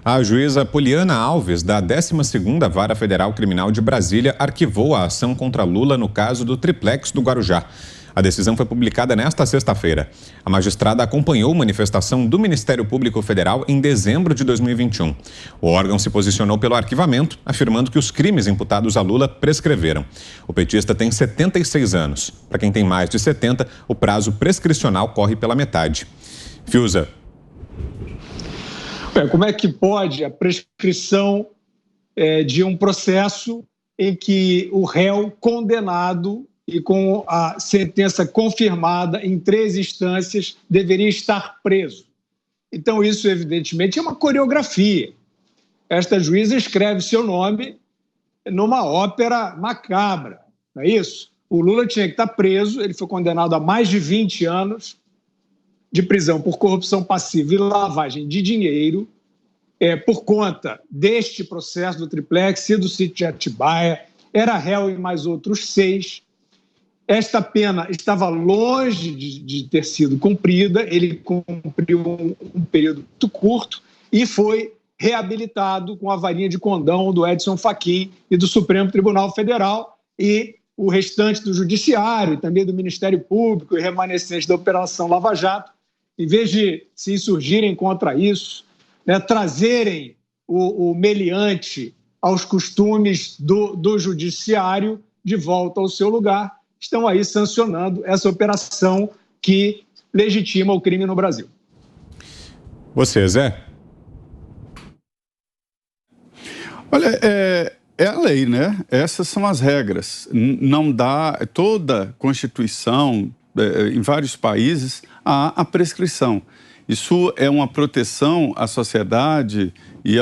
A juíza Poliana Alves, da 12ª Vara Federal Criminal de Brasília, arquivou a ação contra Lula no caso do triplex do Guarujá. A decisão foi publicada nesta sexta-feira. A magistrada acompanhou manifestação do Ministério Público Federal em dezembro de 2021. O órgão se posicionou pelo arquivamento, afirmando que os crimes imputados a Lula prescreveram. O petista tem 76 anos. Para quem tem mais de 70, o prazo prescricional corre pela metade. Fiuza. Como é que pode a prescrição de um processo em que o réu condenado e com a sentença confirmada em 3 instâncias deveria estar preso? Então, isso, evidentemente, é uma coreografia. Esta juíza escreve seu nome numa ópera macabra, não é isso? O Lula tinha que estar preso, ele foi condenado a mais de 20 anos de prisão por corrupção passiva e lavagem de dinheiro, por conta deste processo do triplex e do sítio de Atibaia, era réu em mais outros 6. Esta pena estava longe de ter sido cumprida, ele cumpriu um período muito curto e foi reabilitado com a varinha de condão do Edson Fachin e do Supremo Tribunal Federal, e o restante do Judiciário e também do Ministério Público e remanescentes da Operação Lava Jato, em vez de se insurgirem contra isso, trazerem o meliante aos costumes do Judiciário de volta ao seu lugar, estão aí sancionando essa operação que legitima o crime no Brasil. Você, Zé? Olha, é a lei, né? Essas são as regras. Não dá, toda Constituição, em vários países, há a prescrição. Isso é uma proteção à sociedade e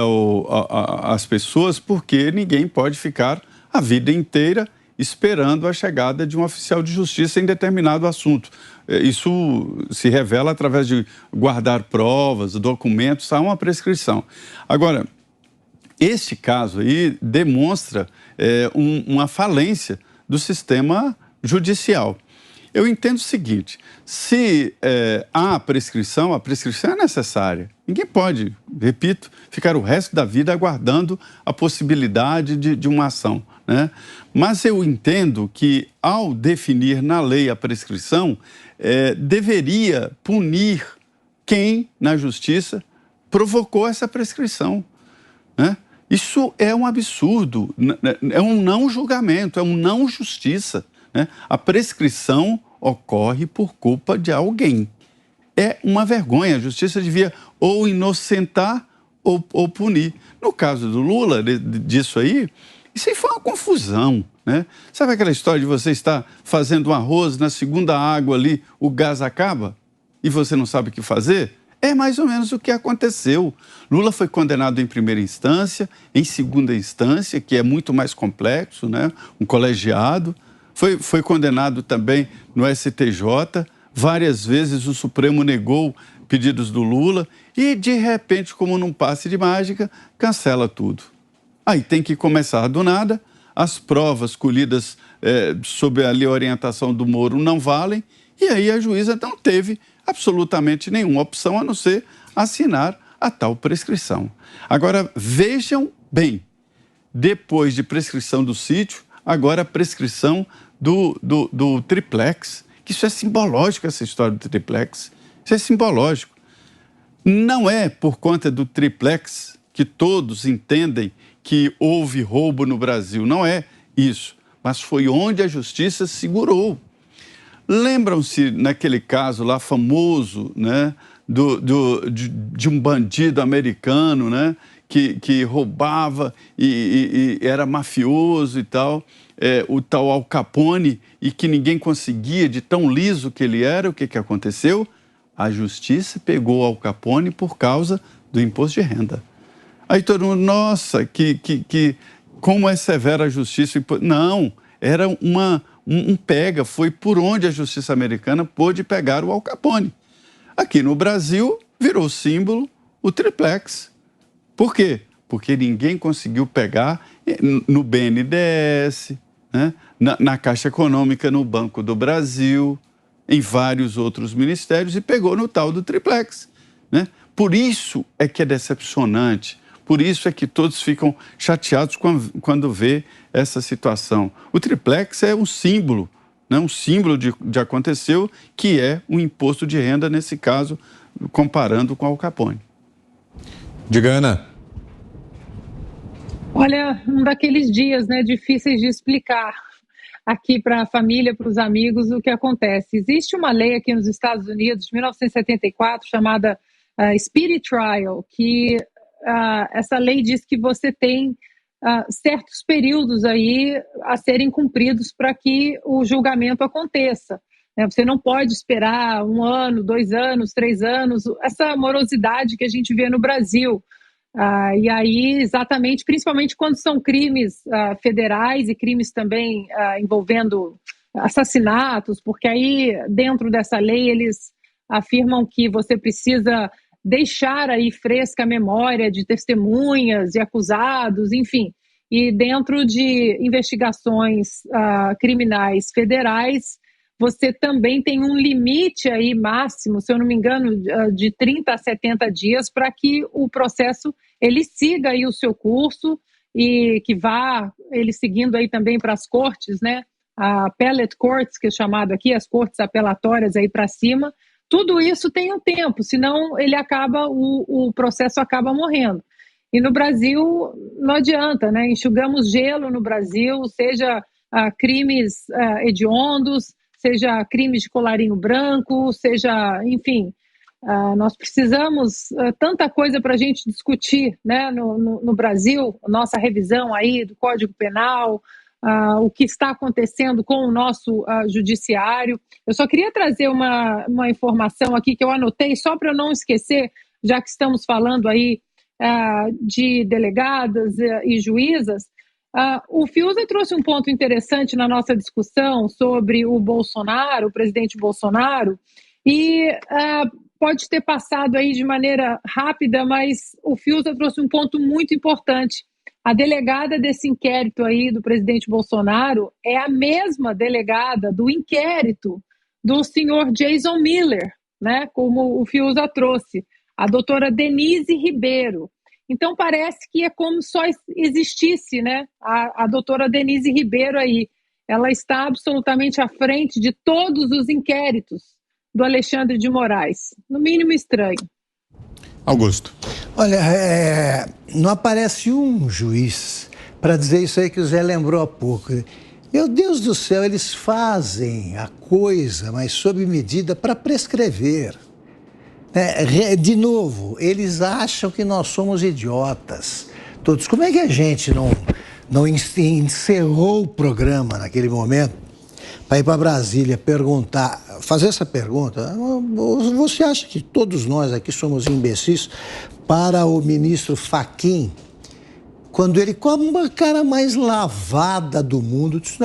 às pessoas, porque ninguém pode ficar a vida inteira esperando a chegada de um oficial de justiça em determinado assunto. Isso se revela através de guardar provas, documentos, há uma prescrição. Agora, este caso aí demonstra uma falência do sistema judicial. Eu entendo o seguinte, se há a prescrição é necessária. Ninguém pode, repito, ficar o resto da vida aguardando a possibilidade de uma ação, né? Mas eu entendo que, ao definir na lei a prescrição, deveria punir quem, na justiça, provocou essa prescrição, né? Isso é um absurdo, é um não julgamento, é um não justiça, né? A prescrição ocorre por culpa de alguém. É uma vergonha, a justiça devia ou inocentar ou punir. No caso do Lula, disso aí, isso aí foi uma confusão, né? Sabe aquela história de você estar fazendo um arroz, na segunda água ali o gás acaba e você não sabe o que fazer? É mais ou menos o que aconteceu. Lula foi condenado em primeira instância, em segunda instância, que é muito mais complexo, né? Um colegiado. Foi condenado também no STJ. Várias vezes o Supremo negou pedidos do Lula e, de repente, como num passe de mágica, cancela tudo. Aí tem que começar do nada, as provas colhidas sob a orientação do Moro não valem, e aí a juíza não teve absolutamente nenhuma opção a não ser assinar a tal prescrição. Agora, vejam bem, depois de prescrição do sítio, agora a prescrição do triplex, que isso é simbológico, essa história do triplex, isso é simbológico. Não é por conta do triplex que todos entendem que houve roubo no Brasil, não é isso, mas foi onde a justiça segurou. Lembram-se naquele caso lá famoso, né, de um bandido americano, né, que roubava e era mafioso e tal, o tal Al Capone, e que ninguém conseguia, de tão liso que ele era, o que aconteceu? A justiça pegou Al Capone por causa do imposto de renda. Aí todo mundo, nossa, como é severa a justiça. Não, era um pega, foi por onde a justiça americana pôde pegar o Al Capone. Aqui no Brasil, virou símbolo o triplex. Por quê? Porque ninguém conseguiu pegar no BNDES, né? na Caixa Econômica, no Banco do Brasil, em vários outros ministérios, e pegou no tal do triplex, né? Por isso é que é decepcionante, Por isso é que todos ficam chateados quando vê essa situação. O triplex é um símbolo, né? Um símbolo de aconteceu, que é um imposto de renda, nesse caso, comparando com Al Capone. Diga, Ana. Olha, um daqueles dias, né, difíceis de explicar aqui para a família, para os amigos, o que acontece. Existe uma lei aqui nos Estados Unidos, de 1974, chamada Speedy Trial, que essa lei diz que você tem certos períodos aí a serem cumpridos para que o julgamento aconteça. Você não pode esperar 1 ano, 2 anos, 3 anos, essa morosidade que a gente vê no Brasil. E aí, exatamente, principalmente quando são crimes federais e crimes também envolvendo assassinatos, porque aí, dentro dessa lei, eles afirmam que você precisa deixar aí fresca a memória de testemunhas e acusados, enfim. E dentro de investigações criminais federais, você também tem um limite aí máximo, se eu não me engano, de 30 a 70 dias para que o processo ele siga aí o seu curso e que vá ele seguindo aí também para as cortes, né? A appellate courts, que é chamado aqui, as cortes apelatórias aí para cima. Tudo isso tem um tempo, senão ele acaba, o processo acaba morrendo. E no Brasil não adianta, né? Enxugamos gelo no Brasil, seja crimes hediondos, seja crimes de colarinho branco, seja, enfim, nós precisamos tanta coisa para a gente discutir, né, no Brasil, nossa revisão aí do Código Penal, o que está acontecendo com o nosso judiciário. Eu só queria trazer uma informação aqui que eu anotei, só para eu não esquecer, já que estamos falando aí de delegadas e juízas. O Fiuza trouxe um ponto interessante na nossa discussão sobre o Bolsonaro, o presidente Bolsonaro, e pode ter passado aí de maneira rápida, mas o Fiuza trouxe um ponto muito importante. A delegada desse inquérito aí do presidente Bolsonaro é a mesma delegada do inquérito do senhor Jason Miller, né, como o Fiuza trouxe, a doutora Denise Ribeiro. Então, parece que é como só existisse, né, a doutora Denise Ribeiro aí. Ela está absolutamente à frente de todos os inquéritos do Alexandre de Moraes. No mínimo estranho. Augusto. Olha, não aparece um juiz para dizer isso aí que o Zé lembrou há pouco. Meu Deus do céu, eles fazem a coisa, mas sob medida para prescrever. De novo, eles acham que nós somos idiotas. Todos. Como é que a gente não encerrou o programa naquele momento para ir para Brasília fazer essa pergunta? Você acha que todos nós aqui somos imbecis para o ministro Fachin, quando ele, como a cara mais lavada do mundo, disse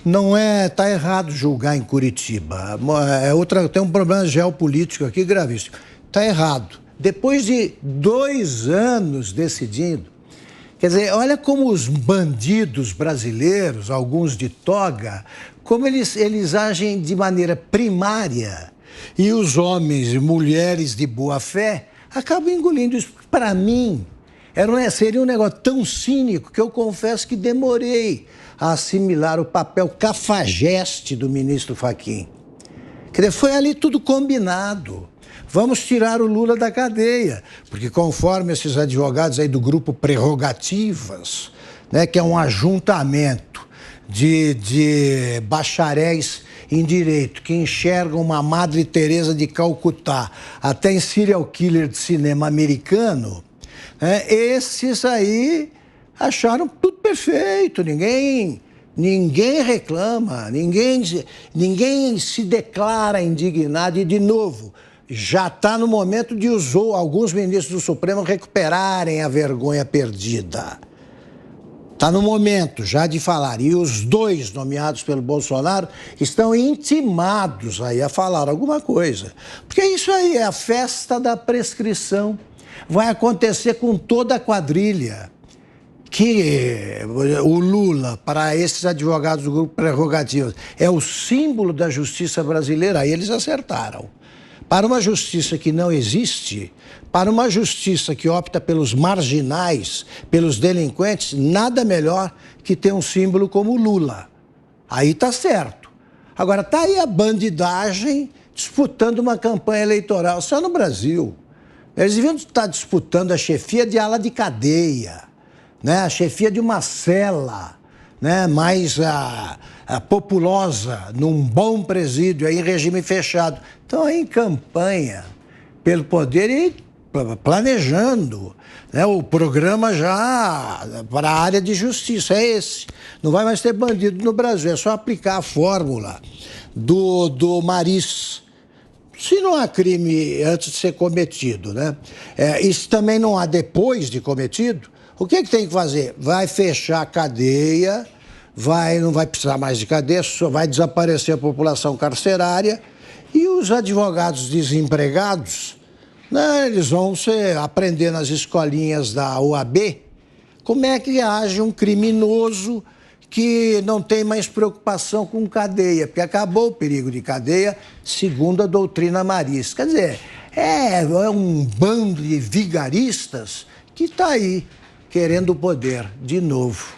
não está errado julgar em Curitiba. Tem um problema geopolítico aqui gravíssimo. Está errado. Depois de 2 anos decidindo, quer dizer, olha como os bandidos brasileiros, alguns de toga, como eles agem de maneira primária e os homens e mulheres de boa fé acabam engolindo isso. Para mim, seria um negócio tão cínico que eu confesso que demorei a assimilar o papel cafajeste do ministro Fachin. Quer dizer, foi ali tudo combinado. Vamos tirar o Lula da cadeia, porque conforme esses advogados aí do grupo Prerrogativas, né, que é um ajuntamento de bacharéis em direito que enxergam uma Madre Teresa de Calcutá até em serial killer de cinema americano, esses aí acharam tudo perfeito, ninguém reclama, ninguém se declara indignado. E, de novo, já está no momento de alguns ministros do Supremo recuperarem a vergonha perdida. Está no momento já de falar. E os 2 nomeados pelo Bolsonaro estão intimados aí a falar alguma coisa. Porque isso aí é a festa da prescrição. Vai acontecer com toda a quadrilha. Que o Lula, para esses advogados do grupo Prerrogativas, é o símbolo da justiça brasileira, aí eles acertaram. Para uma justiça que não existe, Para uma justiça que opta pelos marginais, pelos delinquentes, nada melhor que ter um símbolo como Lula. Aí tá certo. Agora, tá aí a bandidagem disputando uma campanha eleitoral só no Brasil. Eles deviam estar disputando a chefia de ala de cadeia, né? A chefia de uma cela, né? Mais a populosa, num bom presídio, aí em regime fechado. Estão aí em campanha pelo poder e planejando, né? O programa já para a área de justiça é esse. Não vai mais ter bandido no Brasil, é só aplicar a fórmula do Maris. Se não há crime antes de ser cometido, né? E se também não há depois de cometido, o que tem que fazer? Vai fechar a cadeia, não vai precisar mais de cadeia, só vai desaparecer a população carcerária e os advogados desempregados, né, eles vão aprender nas escolinhas da OAB como é que age um criminoso que não tem mais preocupação com cadeia, porque acabou o perigo de cadeia, segundo a doutrina Maris. Quer dizer, é um bando de vigaristas que está aí querendo o poder de novo.